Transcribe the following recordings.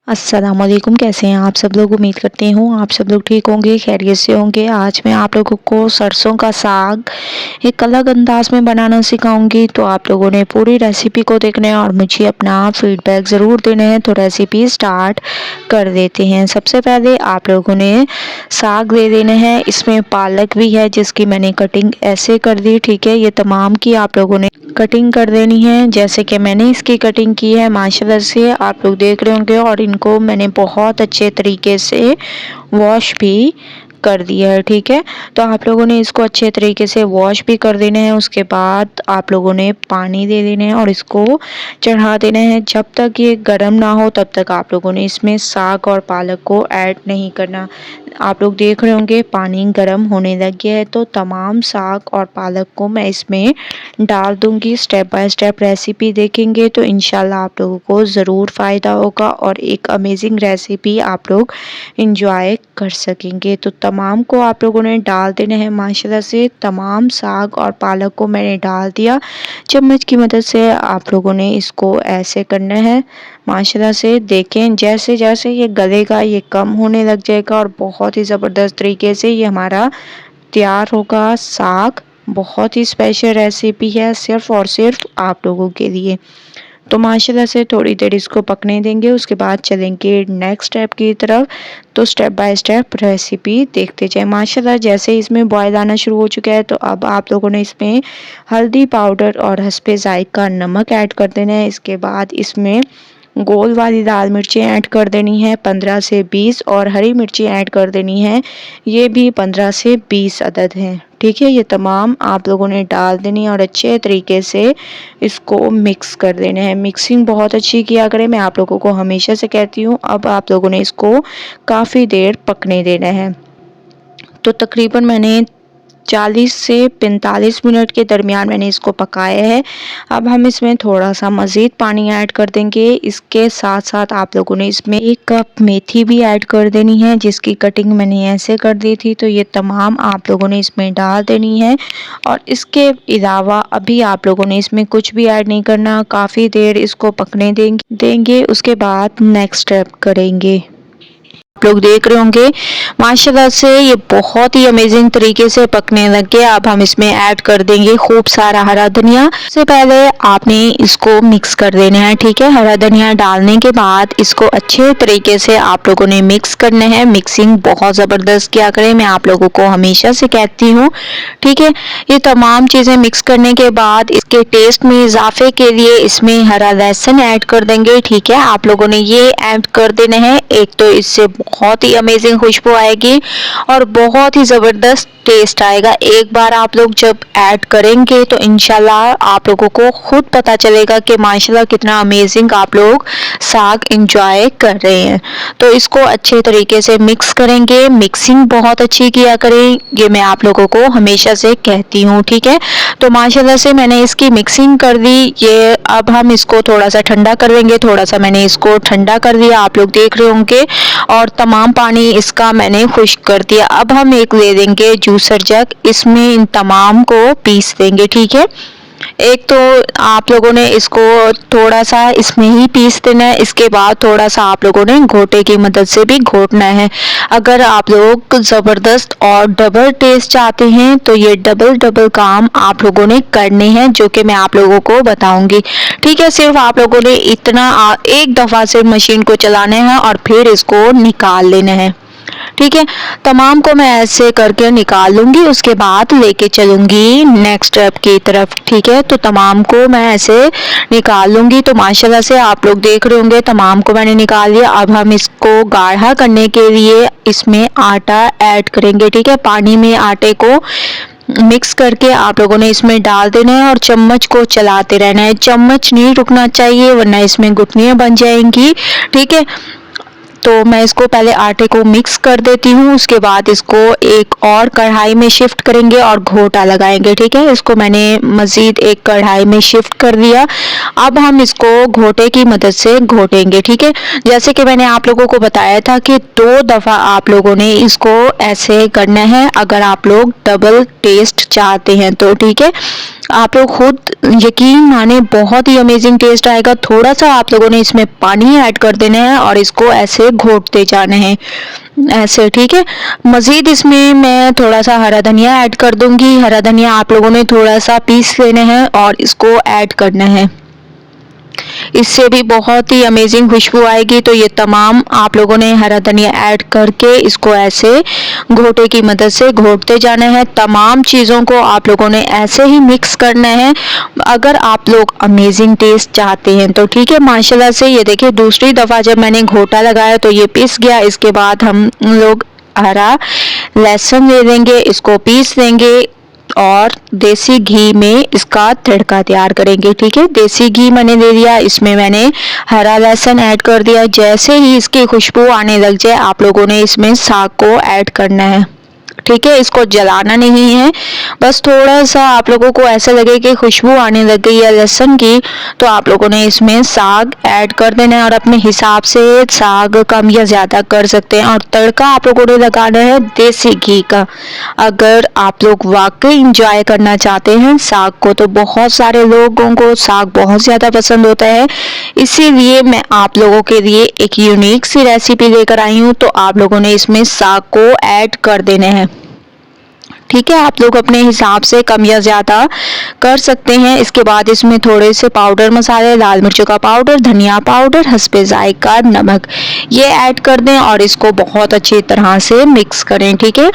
अस्सलामुअलैकुम। कैसे हैं आप सब लोग? उम्मीद करती हूँ आप सब लोग ठीक होंगे, खैरियत से होंगे। आज मैं आप लोगों को सरसों का साग एक अलग अंदाज में बनाना सिखाऊंगी। तो आप लोगों ने पूरी रेसिपी को देखना है और मुझे अपना फीडबैक ज़रूर देना है। तो रेसिपी स्टार्ट कर देते हैं। सबसे पहले आप लोगों ने साग ले लेना है। इसमें पालक भी है जिसकी मैंने कटिंग ऐसे कर दी, ठीक है। ये तमाम की आप लोगों ने कटिंग कर देनी है जैसे कि मैंने इसकी कटिंग की है। माशाल्लाह से आप लोग देख रहे होंगे। और इनको मैंने बहुत अच्छे तरीके से वॉश भी कर दिया है, ठीक है। तो आप लोगों ने इसको अच्छे तरीके से वॉश भी कर देना है। उसके बाद आप लोगों ने पानी दे देना है और इसको चढ़ा देना है। जब तक ये गर्म ना हो तब तक आप लोगों ने इसमें साग और पालक को ऐड नहीं करना। आप लोग देख रहे होंगे पानी गर्म होने लग गया है। तो तमाम साग और पालक को मैं इसमें डाल दूंगी। स्टेप बाय स्टेप रेसिपी देखेंगे तो इंशाल्लाह आप लोगों को ज़रूर फ़ायदा होगा और एक अमेजिंग रेसिपी आप लोग इंजॉय कर सकेंगे। तो तमाम को आप लोगों ने डाल देना है। माशाल्लाह से तमाम साग और पालक को मैंने डाल दिया। चम्मच की मदद से आप लोगों ने इसको ऐसे करना है। माशाल्लाह से देखें जैसे जैसे ये गलेगा ये कम होने लग जाएगा और बहुत ही ज़बरदस्त तरीके से ये हमारा तैयार होगा। साग बहुत ही स्पेशल रेसिपी है सिर्फ़ और सिर्फ आप लोगों के लिए। तो माशाल्लाह से थोड़ी देर इसको पकने देंगे। उसके बाद चलेंगे नेक्स्ट स्टेप की तरफ। तो स्टेप बाय स्टेप रेसिपी देखते जाएं। माशाल्लाह जैसे इसमें बॉयल आना शुरू हो चुका है तो अब आप लोगों ने इसमें हल्दी पाउडर और हस्बे ज़ायक़ा नमक ऐड कर देना है। इसके बाद इसमें गोल वाली लाल मिर्चें ऐड कर देनी है 15 से 20 और हरी मिर्ची ऐड कर देनी है। ये भी 15 से 20 अदद हैं, ठीक है। ये तमाम आप लोगों ने डाल देनी है और अच्छे तरीके से इसको मिक्स कर देना है। मिक्सिंग बहुत अच्छी किया करें, मैं आप लोगों को हमेशा से कहती हूँ। अब आप लोगों ने इसको काफ़ी देर पकने देना है। तो तकरीबन मैंने 40 से 45 मिनट के दरमियान मैंने इसको पकाया है। अब हम इसमें थोड़ा सा मज़ीद पानी ऐड कर देंगे। इसके साथ साथ आप लोगों ने इसमें 1 कप मेथी भी ऐड कर देनी है जिसकी कटिंग मैंने ऐसे कर दी थी। तो ये तमाम आप लोगों ने इसमें डाल देनी है। और इसके अलावा अभी आप लोगों ने इसमें कुछ भी ऐड नहीं करना। काफ़ी देर इसको पकने देंगे। उसके बाद नेक्स्ट स्टेप करेंगे। आप लोग देख रहे होंगे माशाल्लाह से ये बहुत ही अमेजिंग तरीके से पकने लग गया। अब हम इसमें ऐड कर देंगे खूब सारा हरा धनिया। सबसे पहले आपने इसको मिक्स कर देना है, ठीक है। हरा धनिया डालने के बाद इसको अच्छे तरीके से आप लोगों ने मिक्स करना है। मिक्सिंग बहुत ज़बरदस्त किया करें, मैं आप लोगों को हमेशा से कहती हूँ, ठीक है। ये तमाम चीज़ें मिक्स करने के बाद इसके टेस्ट में इजाफे के लिए इसमें हरा लहसुन ऐड कर देंगे, ठीक है। आप लोगों ने ये ऐड कर देना है। एक तो इससे बहुत ही अमेजिंग खुशबू आएगी और बहुत ही ज़बरदस्त टेस्ट आएगा। एक बार आप लोग जब ऐड करेंगे तो इंशाल्लाह आप लोगों को खुद पता चलेगा कि माशाल्लाह कितना अमेजिंग आप लोग साग इंजॉय कर रहे हैं। तो इसको अच्छे तरीके से मिक्स करेंगे। मिक्सिंग बहुत अच्छी किया करें, ये मैं आप लोगों को हमेशा से कहती हूँ, ठीक है। तो माशाल्लाह से मैंने इसकी मिक्सिंग कर दी। ये अब हम इसको थोड़ा सा ठंडा कर देंगे। थोड़ा सा मैंने इसको ठंडा कर दिया, आप लोग देख रहे होंगे। और तमाम पानी इसका मैंने खुश्क कर दिया। अब हम एक ले देंगे जूसर जग, इसमें इन तमाम को पीस देंगे, ठीक है। एक तो आप लोगों ने इसको थोड़ा सा इसमें ही पीस देना है। इसके बाद थोड़ा सा आप लोगों ने घोटे की मदद से भी घोटना है। अगर आप लोग ज़बरदस्त और डबल टेस्ट चाहते हैं तो ये डबल काम आप लोगों ने करने हैं, जो कि मैं आप लोगों को बताऊंगी, ठीक है। सिर्फ आप लोगों ने इतना एक दफ़ा से मशीन को चलाना है और फिर इसको निकाल लेना है, ठीक है। तमाम को मैं ऐसे करके निकाल लूँगी। उसके बाद लेके चलूँगी नेक्स्ट स्टेप की तरफ, ठीक है। तो तमाम को मैं ऐसे निकाल लूँगी। तो माशाल्लाह से आप लोग देख रहे होंगे तमाम को मैंने निकाल लिया। अब हम इसको गाढ़ा करने के लिए इसमें आटा ऐड करेंगे, ठीक है। पानी में आटे को मिक्स करके आप लोगों ने इसमें डाल देना है और चम्मच को चलाते रहना है। चम्मच नहीं रुकना चाहिए वरना इसमें गुठलियाँ बन जाएंगी, ठीक है। तो मैं इसको पहले आटे को मिक्स कर देती हूँ। उसके बाद इसको एक और कढ़ाई में शिफ्ट करेंगे और घोटा लगाएंगे, ठीक है। इसको मैंने मज़ीद एक कढ़ाई में शिफ्ट कर दिया। अब हम इसको घोटे की मदद से घोटेंगे, ठीक है। जैसे कि मैंने आप लोगों को बताया था कि 2 दफ़ा आप लोगों ने इसको ऐसे करना है अगर आप लोग डबल टेस्ट चाहते हैं तो, ठीक है। आप लोग खुद यकीन माने बहुत ही अमेजिंग टेस्ट आएगा। थोड़ा सा आप लोगों ने इसमें पानी ऐड कर देना है और इसको ऐसे घोटते जाना है ऐसे, ठीक है। मज़ीद इसमें मैं थोड़ा सा हरा धनिया ऐड कर दूंगी। हरा धनिया आप लोगों ने थोड़ा सा पीस लेना है और इसको ऐड करना है, इससे भी बहुत ही अमेजिंग खुशबू आएगी। तो ये तमाम आप लोगों ने हरा धनिया ऐड करके इसको ऐसे घोटे की मदद से घोटते जाना है। तमाम चीज़ों को आप लोगों ने ऐसे ही मिक्स करना है अगर आप लोग अमेजिंग टेस्ट चाहते हैं तो, ठीक है। माशाल्लाह से ये देखिए दूसरी दफ़ा जब मैंने घोटा लगाया तो ये पिस गया। इसके बाद हम लोग हरा लहसुन ले लेंगे, इसको पीस देंगे और देसी घी में इसका तड़का तैयार करेंगे, ठीक है। देसी घी मैंने ले लिया, इसमें मैंने हरा लहसुन ऐड कर दिया। जैसे ही इसकी खुशबू आने लग जाए आप लोगों ने इसमें साग को ऐड करना है, ठीक है। इसको जलाना नहीं है, बस थोड़ा सा आप लोगों को ऐसा लगे कि खुशबू आने लग गई है लहसुन की तो आप लोगों ने इसमें साग ऐड कर देना है और अपने हिसाब से साग कम या ज़्यादा कर सकते हैं। और तड़का आप लोगों ने लगाना है देसी घी का। अगर आप लोग वाकई इंजॉय करना चाहते हैं साग को, तो बहुत सारे लोगों को साग बहुत ज़्यादा पसंद होता है, इसीलिए मैं आप लोगों के लिए एक यूनिक सी रेसिपी लेकर आई हूँ। तो आप लोगों ने इसमें साग को ऐड कर देना है, ठीक है। आप लोग अपने हिसाब से कम या ज़्यादा कर सकते हैं। इसके बाद इसमें थोड़े से पाउडर मसाले, लाल मिर्चों का पाउडर, धनिया पाउडर, हस्बे जायका नमक ये ऐड कर दें और इसको बहुत अच्छी तरह से मिक्स करें, ठीक है।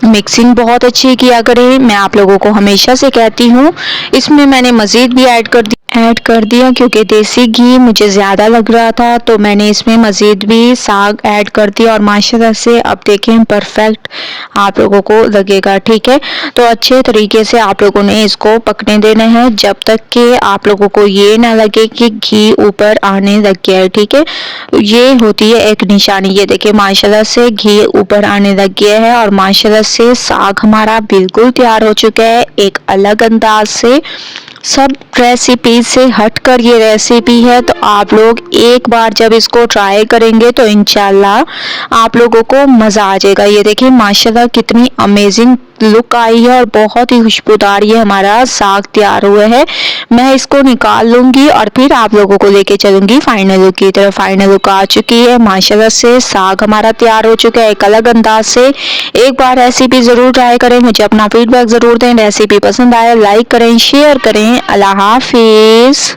मिक्सिंग बहुत अच्छी किया करें, मैं आप लोगों को हमेशा से कहती हूँ। इसमें मैंने मज़ीद भी ऐड कर दिया क्योंकि देसी घी मुझे ज़्यादा लग रहा था तो मैंने इसमें मज़ीद भी साग ऐड कर दिया और माशाल्लाह से अब देखें परफेक्ट आप लोगों को लगेगा, ठीक है। तो अच्छे तरीके से आप लोगों ने इसको पकने देना है जब तक कि आप लोगों को ये ना लगे कि घी ऊपर आने लग गया है, ठीक है। ये होती है एक निशानी। ये देखिए माशाल्लाह से घी ऊपर आने लग गया है और माशाल्लाह से साग हमारा बिल्कुल तैयार हो चुका है एक अलग अंदाज से। सब रेसिपी से हटकर ये रेसिपी है, तो आप लोग एक बार जब इसको ट्राई करेंगे तो इंशाल्लाह आप लोगों को मज़ा आ जाएगा। ये देखिए माशाल्लाह कितनी अमेजिंग लुक आई है और बहुत ही खुशबूदार ये हमारा साग तैयार हुआ है। मैं इसको निकाल लूँगी और फिर आप लोगों को लेके चलूँगी फाइनल लुक की तरफ। फाइनल लुक आ चुकी है, माशाल्लाह से साग हमारा तैयार हो चुका है एक अलग अंदाज से। एक बार रेसिपी ज़रूर ट्राई करें, मुझे अपना फीडबैक ज़रूर दें। रेसिपी पसंद आए लाइक करें, शेयर करें। अल्लाह हाफिज़।